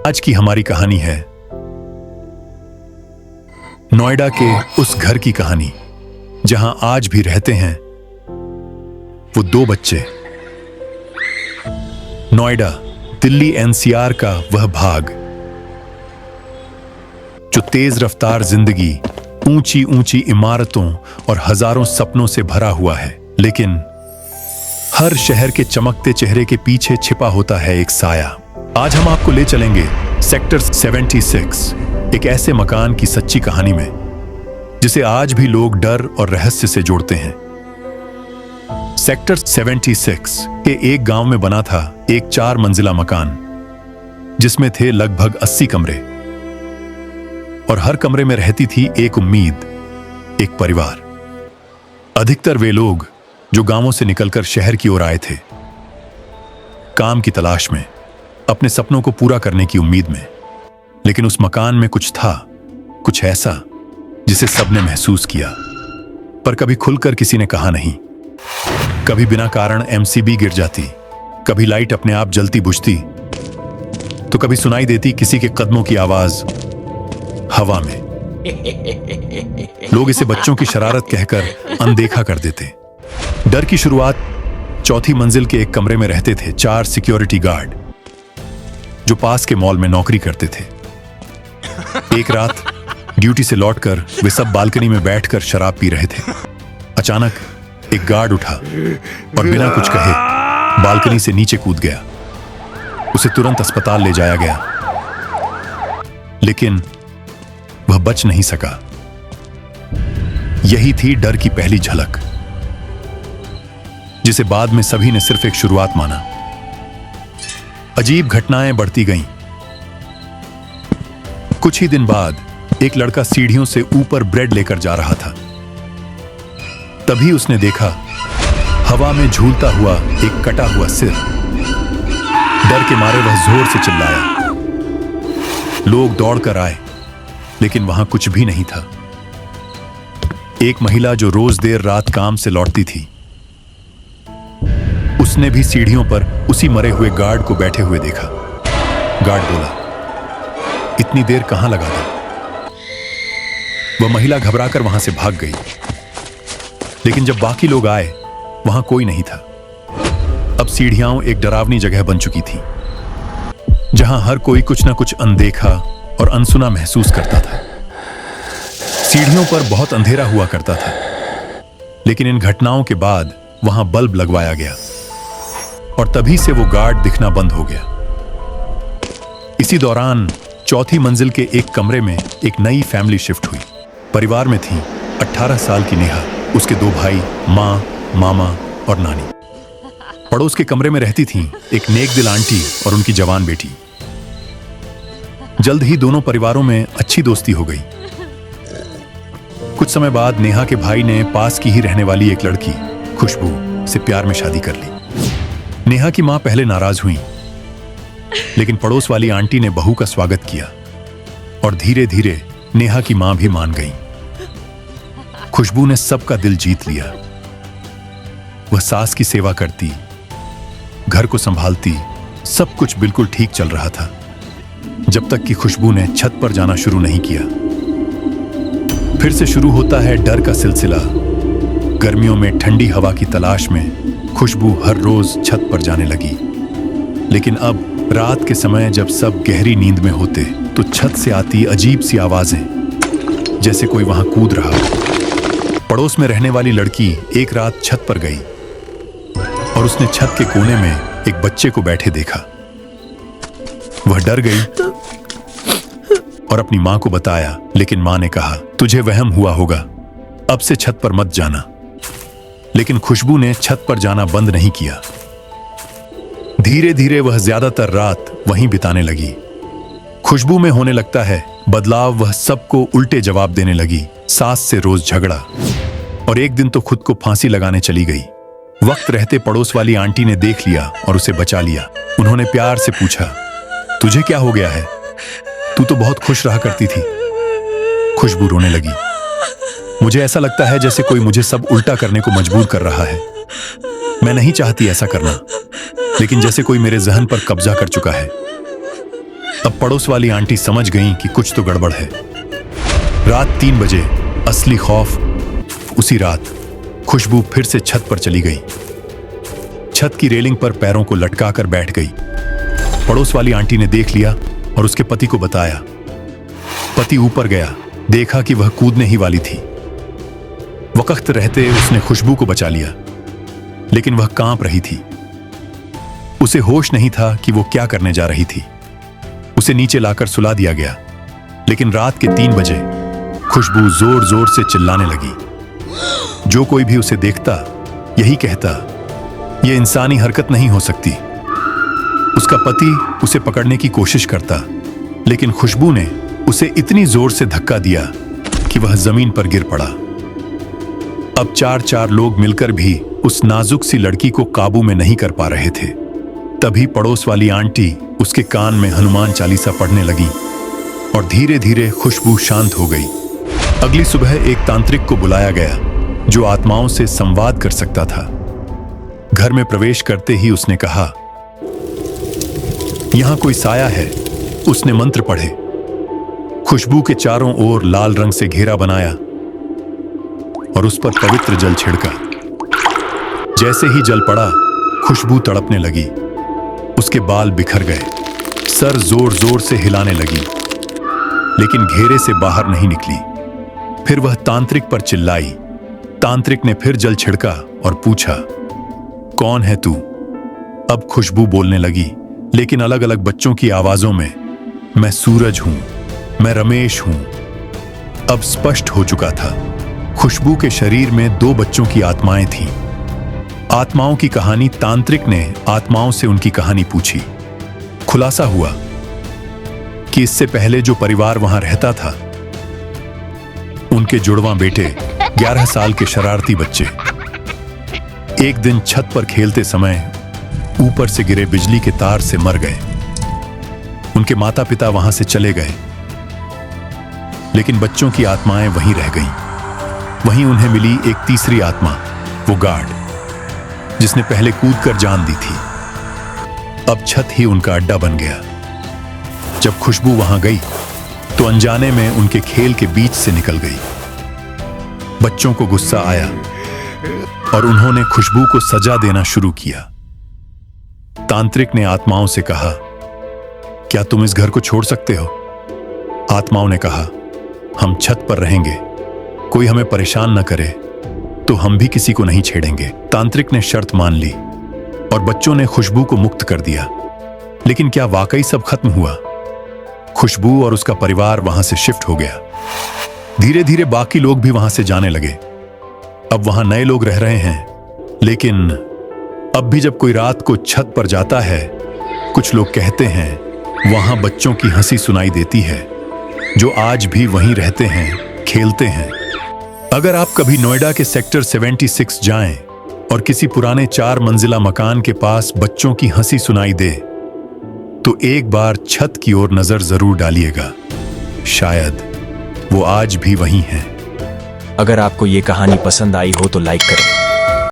आज की हमारी कहानी है नोएडा के उस घर की कहानी जहां आज भी रहते हैं वो दो बच्चे। नोएडा दिल्ली एनसीआर का वह भाग जो तेज रफ्तार जिंदगी, ऊंची ऊंची इमारतों और हजारों सपनों से भरा हुआ है, लेकिन हर शहर के चमकते चेहरे के पीछे छिपा होता है एक साया। आज हम आपको ले चलेंगे सेक्टर 76, एक ऐसे मकान की सच्ची कहानी में जिसे आज भी लोग डर और रहस्य से जोड़ते हैं। सेक्टर 76 के एक गांव में बना था एक 4 मंजिला मकान जिसमें थे लगभग 80 कमरे और हर कमरे में रहती थी एक उम्मीद, एक परिवार। अधिकतर वे लोग जो गांवों से निकलकर शहर की ओर आए थे, काम की तलाश में, अपने सपनों को पूरा करने की उम्मीद में। लेकिन उस मकान में कुछ था, कुछ ऐसा जिसे सबने महसूस किया, पर कभी खुलकर किसी ने कहा नहीं। कभी बिना कारण एमसीबी गिर जाती, कभी लाइट अपने आप जलती बुझती, तो कभी सुनाई देती किसी के कदमों की आवाज हवा में। लोग इसे बच्चों की शरारत कहकर अनदेखा कर देते। डर की शुरुआत 4थी मंजिल के एक कमरे में रहते थे 4 सिक्योरिटी गार्ड जो पास के मॉल में नौकरी करते थे। एक रात ड्यूटी से लौटकर वे सब बालकनी में बैठकर शराब पी रहे थे। अचानक एक गार्ड उठा और बिना कुछ कहे बालकनी से नीचे कूद गया। उसे तुरंत अस्पताल ले जाया गया, लेकिन वह बच नहीं सका। यही थी डर की पहली झलक, जिसे बाद में सभी ने सिर्फ एक शुरुआत माना। अजीब घटनाएं बढ़ती गईं। कुछ ही दिन बाद एक लड़का सीढ़ियों से ऊपर ब्रेड लेकर जा रहा था। तभी उसने देखा हवा में झूलता हुआ एक कटा हुआ सिर। डर के मारे वह जोर से चिल्लाया। लोग दौड़कर आए, लेकिन वहां कुछ भी नहीं था। एक महिला जो रोज देर रात काम से लौटती थी, उसने भी सीढ़ियों पर उसी मरे हुए गार्ड को बैठे हुए देखा। गार्ड बोला, इतनी देर कहां लगा था? वह महिला घबराकर वहां से भाग गई, लेकिन जब बाकी लोग आए वहां कोई नहीं था। अब सीढ़ियां एक डरावनी जगह बन चुकी थी, जहां हर कोई कुछ न कुछ अनदेखा और अनसुना महसूस करता था। सीढ़ियों पर बहुत अंधेरा हुआ करता था, लेकिन इन घटनाओं के बाद वहां बल्ब लगवाया गया और तभी से वो गार्ड दिखना बंद हो गया। इसी दौरान 4थी मंजिल के एक कमरे में एक नई फैमिली शिफ्ट हुई। परिवार में थी 18 साल की नेहा, उसके 2 भाई, माँ, मामा और नानी। पड़ोस के कमरे में रहती थी एक नेक दिल आंटी और उनकी जवान बेटी। जल्द ही दोनों परिवारों में अच्छी दोस्ती हो गई। कुछ समय बाद नेहा के भाई ने पास की ही रहने वाली एक लड़की खुशबू से प्यार में शादी कर ली। नेहा की मां पहले नाराज हुई, लेकिन पड़ोस वाली आंटी ने बहू का स्वागत किया और धीरे धीरे नेहा की मां भी मान गई। खुशबू ने सबका दिल जीत लिया। वह सास की सेवा करती, घर को संभालती, सब कुछ बिल्कुल ठीक चल रहा था, जब तक कि खुशबू ने छत पर जाना शुरू नहीं किया। फिर से शुरू होता है डर का सिलसिला। गर्मियों में ठंडी हवा की तलाश में खुशबू हर रोज छत पर जाने लगी, लेकिन अब रात के समय जब सब गहरी नींद में होते तो छत से आती अजीब सी आवाजें, जैसे कोई वहां कूद रहा हो। पड़ोस में रहने वाली लड़की एक रात छत पर गई और उसने छत के कोने में एक बच्चे को बैठे देखा। वह डर गई और अपनी मां को बताया, लेकिन मां ने कहा, तुझे वहम हुआ होगा, अब से छत पर मत जाना। लेकिन खुशबू ने छत पर जाना बंद नहीं किया। धीरे धीरे वह ज्यादातर रात वहीं बिताने लगी। खुशबू में होने लगता है बदलाव। वह सबको उल्टे जवाब देने लगी, सास से रोज झगड़ा, और एक दिन तो खुद को फांसी लगाने चली गई। वक्त रहते पड़ोस वाली आंटी ने देख लिया और उसे बचा लिया। उन्होंने प्यार से पूछा, तुझे क्या हो गया है? तू तो बहुत खुश रहा करती थी। खुशबू रोने लगी। मुझे ऐसा लगता है जैसे कोई मुझे सब उल्टा करने को मजबूर कर रहा है। मैं नहीं चाहती ऐसा करना, लेकिन जैसे कोई मेरे जहन पर कब्जा कर चुका है। अब पड़ोस वाली आंटी समझ गईं कि कुछ तो गड़बड़ है। रात 3 बजे असली खौफ। उसी रात खुशबू फिर से छत पर चली गई। छत की रेलिंग पर पैरों को लटकाकर बैठ गई। पड़ोस वाली आंटी ने देख लिया और उसके पति को बताया। पति ऊपर गया, देखा कि वह कूदने ही वाली थी। वक्त रहते उसने खुशबू को बचा लिया, लेकिन वह कांप रही थी। उसे होश नहीं था कि वो क्या करने जा रही थी। उसे नीचे लाकर सुला दिया गया, लेकिन रात के 3 बजे खुशबू जोर जोर से चिल्लाने लगी। जो कोई भी उसे देखता यही कहता, यह इंसानी हरकत नहीं हो सकती। उसका पति उसे पकड़ने की कोशिश करता, लेकिन खुशबू ने उसे इतनी जोर से धक्का दिया कि वह जमीन पर गिर पड़ा। अब 4 लोग मिलकर भी उस नाजुक सी लड़की को काबू में नहीं कर पा रहे थे। तभी पड़ोस वाली आंटी उसके कान में हनुमान चालीसा पढ़ने लगी और धीरे धीरे खुशबू शांत हो गई। अगली सुबह एक तांत्रिक को बुलाया गया जो आत्माओं से संवाद कर सकता था। घर में प्रवेश करते ही उसने कहा, यहां कोई साया है। उसने मंत्र पढ़े, खुशबू के चारों ओर लाल रंग से घेरा बनाया और उस पर पवित्र जल छिड़का। जैसे ही जल पड़ा, खुशबू तड़पने लगी। उसके बाल बिखर गए, सर जोर जोर से हिलाने लगी, लेकिन घेरे से बाहर नहीं निकली। फिर वह तांत्रिक पर चिल्लाई। तांत्रिक ने फिर जल छिड़का और पूछा, कौन है तू? अब खुशबू बोलने लगी, लेकिन अलग अलग बच्चों की आवाजों में। मैं सूरज हूं, मैं रमेश हूं। अब स्पष्ट हो चुका था, खुशबू के शरीर में 2 बच्चों की आत्माएं थीं। आत्माओं की कहानी। तांत्रिक ने आत्माओं से उनकी कहानी पूछी। खुलासा हुआ कि इससे पहले जो परिवार वहां रहता था, उनके जुड़वां बेटे 11 साल के शरारती बच्चे एक दिन छत पर खेलते समय ऊपर से गिरे बिजली के तार से मर गए। उनके माता पिता वहां से चले गए, लेकिन बच्चों की आत्माएं वहीं रह गईं। वहीं उन्हें मिली एक तीसरी आत्मा, वो गार्ड, जिसने पहले कूदकर जान दी थी। अब छत ही उनका अड्डा बन गया। जब खुशबू वहां गई तो अनजाने में उनके खेल के बीच से निकल गई। बच्चों को गुस्सा आया और उन्होंने खुशबू को सजा देना शुरू किया। तांत्रिक ने आत्माओं से कहा, क्या तुम इस घर को छोड़ सकते हो? आत्माओं ने कहा, हम छत पर रहेंगे, कोई हमें परेशान न करे तो हम भी किसी को नहीं छेड़ेंगे। तांत्रिक ने शर्त मान ली और बच्चों ने खुशबू को मुक्त कर दिया। लेकिन क्या वाकई सब खत्म हुआ? खुशबू और उसका परिवार वहां से शिफ्ट हो गया। धीरे धीरे बाकी लोग भी वहां से जाने लगे। अब वहां नए लोग रह रहे हैं, लेकिन अब भी जब कोई रात को छत पर जाता है, कुछ लोग कहते हैं वहां बच्चों की हंसी सुनाई देती है, जो आज भी वहीं रहते हैं, खेलते हैं। अगर आप कभी नोएडा के सेक्टर 76 जाएं और किसी पुराने 4 मंजिला मकान के पास बच्चों की हंसी सुनाई दे, तो एक बार छत की ओर नजर जरूर डालिएगा। शायद वो आज भी वहीं हैं। अगर आपको ये कहानी पसंद आई हो तो लाइक करें।